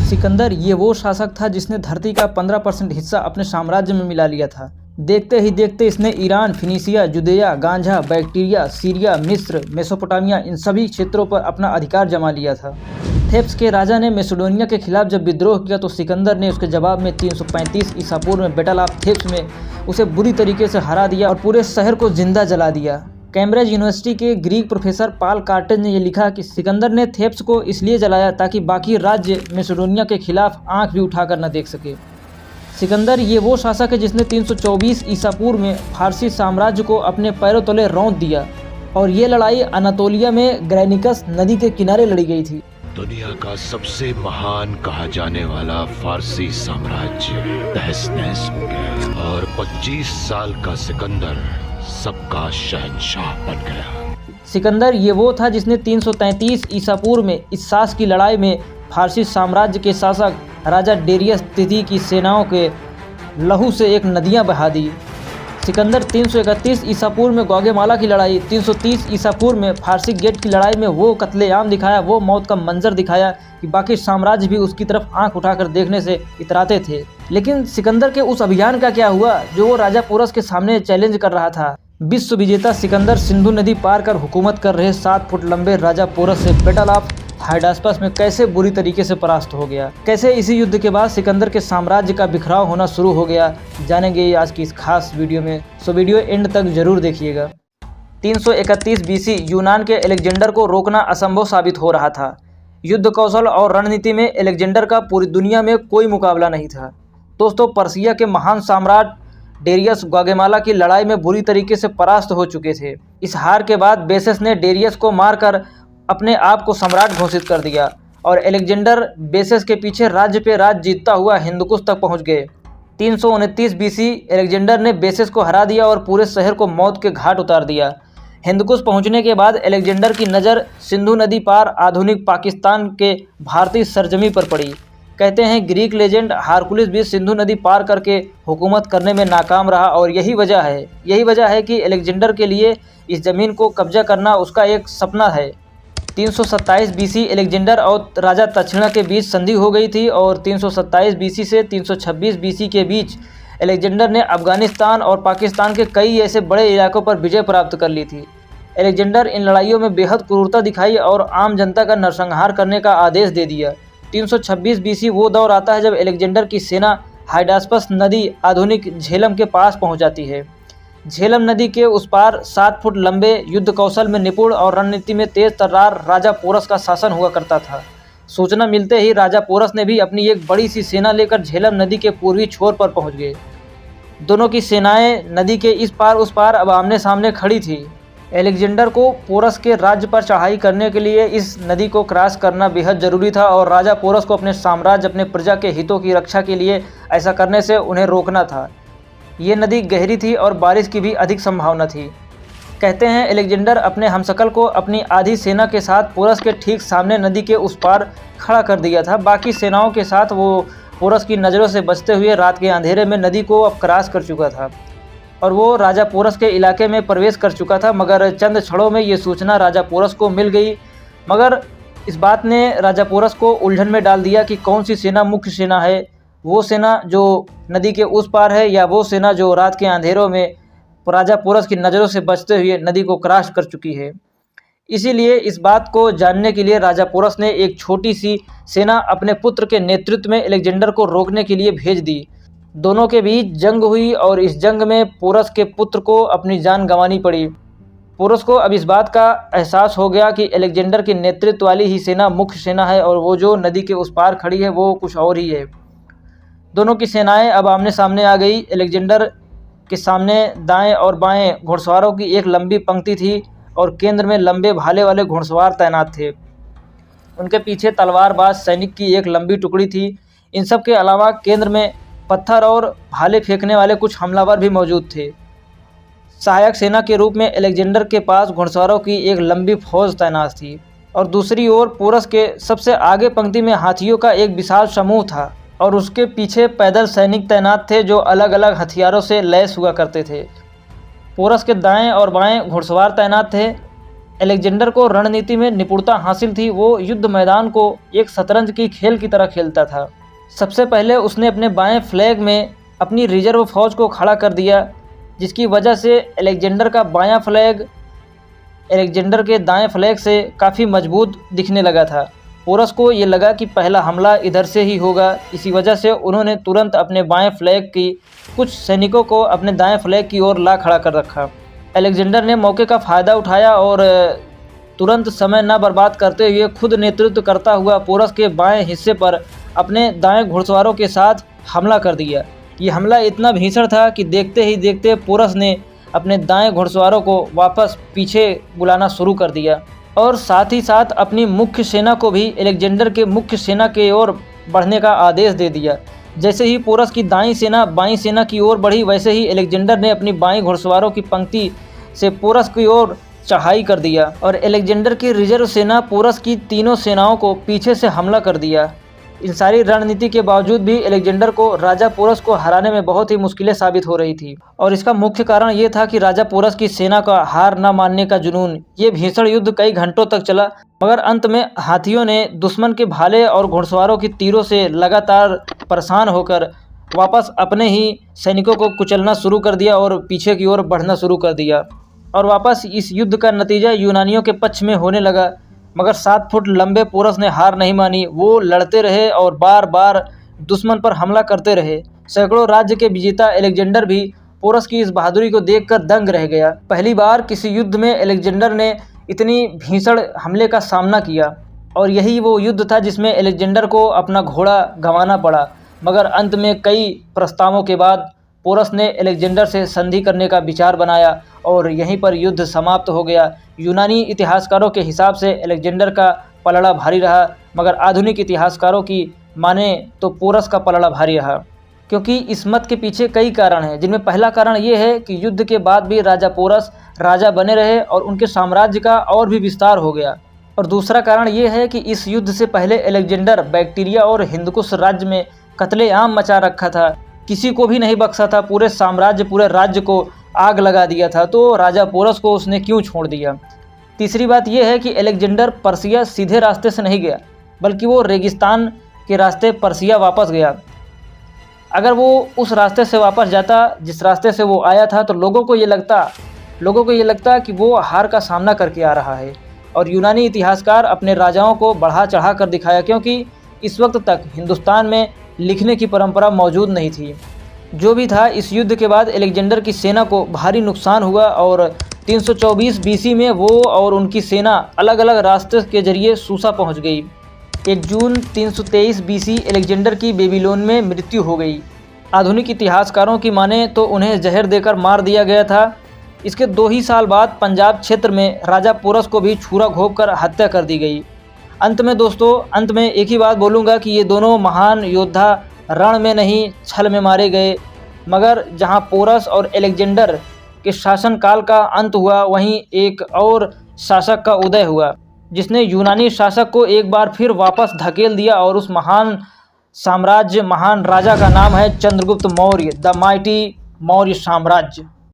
सिकंदर ये वो शासक था जिसने धरती का 15% हिस्सा अपने साम्राज्य में मिला लिया था। देखते ही देखते इसने ईरान, फिनिशिया, जुदेया, गांझा, बैक्टीरिया, सीरिया, मिस्र, मेसोपोटामिया इन सभी क्षेत्रों पर अपना अधिकार जमा लिया था। थेब्स के राजा ने मैसेडोनिया के खिलाफ जब विद्रोह किया तो सिकंदर ने उसके जवाब में 335 ईसा पूर्व में बैटल ऑफ थेब्स में उसे बुरी तरीके से हरा दिया और पूरे शहर को जिंदा जला दिया। कैम्ब्रिज यूनिवर्सिटी के ग्रीक प्रोफेसर पॉल कार्टेज ने यह लिखा कि सिकंदर ने थेब्स को इसलिए जलाया ताकि बाकी राज्य मैसेडोनिया के खिलाफ आंख भी उठाकर न देख सके। सिकंदर ये वो शासक है जिसने 324 ईसा पूर्व में फारसी साम्राज्य को अपने पैरों तले रौंद दिया और ये लड़ाई अनातोलिया में ग्रैनिकस नदी के किनारे लड़ी गई थी। दुनिया का सबसे महान कहा जाने वाला फारसी साम्राज्य तहस-नहस हो गया और 25 साल का सिकंदर सबका शहंशाह बन गया। सिकंदर ये वो था जिसने 333 ईसा पूर्व में इस्सास की लड़ाई में फारसी साम्राज्य के शासक राजा डेरियस तृतीय की सेनाओं के लहू से एक नदियां बहा दी। सिकंदर 331 ईसा पूर्व में ग्वाटेमाला की लड़ाई, 330 ईसा पूर्व में फारसी गेट की लड़ाई में वो कत्लेआम दिखाया, वो मौत का मंजर दिखाया कि बाकी साम्राज्य भी उसकी तरफ आंख उठाकर देखने से इतराते थे। लेकिन सिकंदर के उस अभियान का क्या हुआ जो वो राजा पोरस के सामने चैलेंज कर रहा था। विश्व विजेता सिकंदर सिंधु नदी पार कर हुकूमत कर रहे 7 फुट लंबे राजा पोरस से बैटल ऑफ हाइडास्पस में कैसे बुरी तरीके से परास्त हो गया, कैसे इसी युद्ध के बाद सिकंदर के साम्राज्य का बिखराव होना शुरू हो गया, जानेंगे आज की इस खास वीडियो में। सो वीडियो एंड तक जरूर देखिएगा। 331 बीसी यूनान के अलेक्जेंडर को रोकना असंभव साबित हो रहा था। युद्ध कौशल और रणनीति में अलेक्जेंडर का पूरी दुनिया में कोई मुकाबला नहीं था। दोस्तों, पर्सिया के महान सम्राट डेरियस ग्वाटेमाला की लड़ाई में बुरी तरीके से परास्त हो चुके थे। इस हार के बाद बेसेस ने डेरियस को मारकर अपने आप को सम्राट घोषित कर दिया और अलेक्जेंडर बेसेस के पीछे राज्य पे राज्य जीतता हुआ हिंदकुश तक पहुंच गए। 329 बीसी अलेक्जेंडर ने बेसेस को हरा दिया और पूरे शहर को मौत के घाट उतार दिया। हिंदकुश पहुंचने के बाद अलेक्जेंडर की नज़र सिंधु नदी पार आधुनिक पाकिस्तान के भारतीय सरजमी पर पड़ी। कहते हैं ग्रीक लेजेंड हारकुलिस भी सिंधु नदी पार करके हुकूमत करने में नाकाम रहा और यही वजह है कि अलेक्जेंडर के लिए इस ज़मीन को कब्जा करना उसका एक सपना है। 327 बीसी अलेक्जेंडर और राजा तक्षिणा के बीच संधि हो गई थी और 327 बीसी से 326 बीसी के बीच अलेक्जेंडर ने अफगानिस्तान और पाकिस्तान के कई ऐसे बड़े इलाकों पर विजय प्राप्त कर ली थी। अलेक्जेंडर इन लड़ाइयों में बेहद क्रूरता दिखाई और आम जनता का नरसंहार करने का आदेश दे दिया। 326 बीसी वो दौर आता है जब अलेक्जेंडर की सेना हाइडास्पस नदी आधुनिक झेलम के पास पहुंच जाती है। झेलम नदी के उस पार 7 फुट लंबे, युद्ध कौशल में निपुण और रणनीति में तेज तर्रार राजा पोरस का शासन हुआ करता था। सूचना मिलते ही राजा पोरस ने भी अपनी एक बड़ी सी सेना लेकर झेलम नदी के पूर्वी छोर पर पहुंच गए। दोनों की सेनाएं नदी के इस पार उस पार अब आमने सामने खड़ी थी। अलेक्जेंडर को पोरस के राज्य पर चढ़ाई करने के लिए इस नदी को क्रॉस करना बेहद ज़रूरी था और राजा पोरस को अपने साम्राज्य, अपने प्रजा के हितों की रक्षा के लिए ऐसा करने से उन्हें रोकना था। ये नदी गहरी थी और बारिश की भी अधिक संभावना थी। कहते हैं अलेक्जेंडर अपने हमशक्ल को अपनी आधी सेना के साथ पोरस के ठीक सामने नदी के उस पार खड़ा कर दिया था। बाकी सेनाओं के साथ वो पोरस की नज़रों से बचते हुए रात के अंधेरे में नदी को अब क्रॉस कर चुका था और वो राजा पोरस के इलाके में प्रवेश कर चुका था। मगर चंद क्षणों में ये सूचना राजा पोरस को मिल गई। मगर इस बात ने राजा पोरस को उलझन में डाल दिया कि कौन सी सेना मुख्य सेना है, वो सेना जो नदी के उस पार है या वो सेना जो रात के अंधेरों में राजा पोरस की नज़रों से बचते हुए नदी को क्रॉस कर चुकी है। इसीलिए इस बात को जानने के लिए राजा पोरस ने एक छोटी सी सेना अपने पुत्र के नेतृत्व में अलेक्जेंडर को रोकने के लिए भेज दी। दोनों के बीच जंग हुई और इस जंग में पोरस के पुत्र को अपनी जान गंवानी पड़ी। पोरस को अब इस बात का एहसास हो गया कि अलेक्जेंडर के नेतृत्व वाली ही सेना मुख्य सेना है और वो जो नदी के उस पार खड़ी है वो कुछ और ही है। दोनों की सेनाएं अब आमने सामने आ गई। अलेक्जेंडर के सामने दाएं और बाएं घुड़सवारों की एक लंबी पंक्ति थी और केंद्र में लंबे भाले वाले घुड़सवार तैनात थे। उनके पीछे तलवारबाज सैनिक की एक लंबी टुकड़ी थी। इन सब के अलावा केंद्र में पत्थर और भाले फेंकने वाले कुछ हमलावर भी मौजूद थे। सहायक सेना के रूप में अलेक्जेंडर के पास घुड़सवारों की एक लंबी फौज तैनात थी और दूसरी ओर पोरस के सबसे आगे पंक्ति में हाथियों का एक विशाल समूह था और उसके पीछे पैदल सैनिक तैनात थे जो अलग अलग हथियारों से लैस हुआ करते थे। पोरस के दाएं और बाएं घुड़सवार तैनात थे। अलेक्जेंडर को रणनीति में निपुणता हासिल थी। वो युद्ध मैदान को एक शतरंज की खेल की तरह खेलता था। सबसे पहले उसने अपने बाएं फ्लैग में अपनी रिजर्व फौज को खड़ा कर दिया, जिसकी वजह से अलेक्जेंडर का बायां फ्लैग अलेक्जेंडर के दाएं फ्लैग से काफ़ी मजबूत दिखने लगा था। पोरस को ये लगा कि पहला हमला इधर से ही होगा। इसी वजह से उन्होंने तुरंत अपने बाएं फ्लैग की कुछ सैनिकों को अपने दाएं फ्लैग की ओर ला खड़ा कर रखा। अलेक्जेंडर ने मौके का फ़ायदा उठाया और तुरंत समय न बर्बाद करते हुए खुद नेतृत्व करता हुआ पोरस के बाएं हिस्से पर अपने दाएं घुड़सवारों के साथ हमला कर दिया। ये हमला इतना भीषण था कि देखते ही देखते पोरस ने अपने दाएं घुड़सवारों को वापस पीछे बुलाना शुरू कर दिया और साथ ही साथ अपनी मुख्य सेना को भी अलेक्जेंडर के मुख्य सेना की ओर बढ़ने का आदेश दे दिया। जैसे ही पोरस की दाईं सेना बाईं सेना की ओर बढ़ी, वैसे ही अलेक्जेंडर ने अपनी बाईं घुड़सवारों की पंक्ति से पोरस की ओर चढ़ाई कर दिया और अलेक्जेंडर की रिजर्व सेना पोरस की तीनों सेनाओं को पीछे से हमला कर दिया। इन सारी रणनीति के बावजूद भी अलेक्जेंडर को राजा पोरस को हराने में बहुत ही मुश्किलें साबित हो रही थी और इसका मुख्य कारण ये था कि राजा पोरस की सेना का हार न मानने का जुनून। ये भीषण युद्ध कई घंटों तक चला, मगर अंत में हाथियों ने दुश्मन के भाले और घुड़सवारों की तीरों से लगातार परेशान होकर वापस अपने ही सैनिकों को कुचलना शुरू कर दिया और पीछे की ओर बढ़ना शुरू कर दिया और वापस इस युद्ध का नतीजा यूनानियों के पक्ष में होने लगा। मगर 7 फुट लंबे पोरस ने हार नहीं मानी। वो लड़ते रहे और बार बार दुश्मन पर हमला करते रहे। सैकड़ों राज्य के विजेता अलेक्जेंडर भी पोरस की इस बहादुरी को देखकर दंग रह गया। पहली बार किसी युद्ध में अलेक्जेंडर ने इतनी भीषण हमले का सामना किया और यही वो युद्ध था जिसमें अलेक्जेंडर को अपना घोड़ा गंवाना पड़ा। मगर अंत में कई प्रस्तावों के बाद पोरस ने अलेक्जेंडर से संधि करने का विचार बनाया और यहीं पर युद्ध समाप्त हो गया। यूनानी इतिहासकारों के हिसाब से अलेक्जेंडर का पलड़ा भारी रहा, मगर आधुनिक इतिहासकारों की माने तो पोरस का पलड़ा भारी रहा, क्योंकि इस मत के पीछे कई कारण हैं, जिनमें पहला कारण ये है कि युद्ध के बाद भी राजा पोरस राजा बने रहे और उनके साम्राज्य का और भी विस्तार हो गया। और दूसरा कारण ये है कि इस युद्ध से पहले अलेक्जेंडर बैक्टीरिया और हिंदकुश राज्य में कत्लेआम मचा रखा था। किसी को भी नहीं बख्शा था, पूरे साम्राज्य पूरे राज्य को आग लगा दिया था। तो राजा पोरस को उसने क्यों छोड़ दिया। तीसरी बात यह है कि अलेक्जेंडर पर्सिया सीधे रास्ते से नहीं गया, बल्कि वो रेगिस्तान के रास्ते पर्सिया वापस गया। अगर वो उस रास्ते से वापस जाता जिस रास्ते से वो आया था, तो लोगों को ये लगता कि वो हार का सामना करके आ रहा है। और यूनानी इतिहासकार अपने राजाओं को बढ़ा चढ़ा कर दिखाया, क्योंकि इस वक्त तक हिंदुस्तान में लिखने की परंपरा मौजूद नहीं थी। जो भी था, इस युद्ध के बाद अलेक्जेंडर की सेना को भारी नुकसान हुआ और 324 बीसी में वो और उनकी सेना अलग अलग रास्ते के जरिए सूसा पहुंच गई। 1 जून 323 बीसी अलेक्जेंडर की बेबीलोन में मृत्यु हो गई। आधुनिक इतिहासकारों की माने तो उन्हें जहर देकर मार दिया गया था। इसके 2 ही साल बाद पंजाब क्षेत्र में राजा पोरस को भी छुरा घोंपकर हत्या कर दी गई। अंत में एक ही बात बोलूँगा कि ये दोनों महान योद्धा रण में नहीं छल में मारे गए, मगर जहाँ पोरस और अलेक्जेंडर के शासनकाल का अंत हुआ, वहीं एक और शासक का उदय हुआ, जिसने यूनानी शासक को एक बार फिर वापस धकेल दिया। और उस महान साम्राज्य महान राजा का नाम है चंद्रगुप्त मौर्य, द माइटी मौर्य साम्राज्य।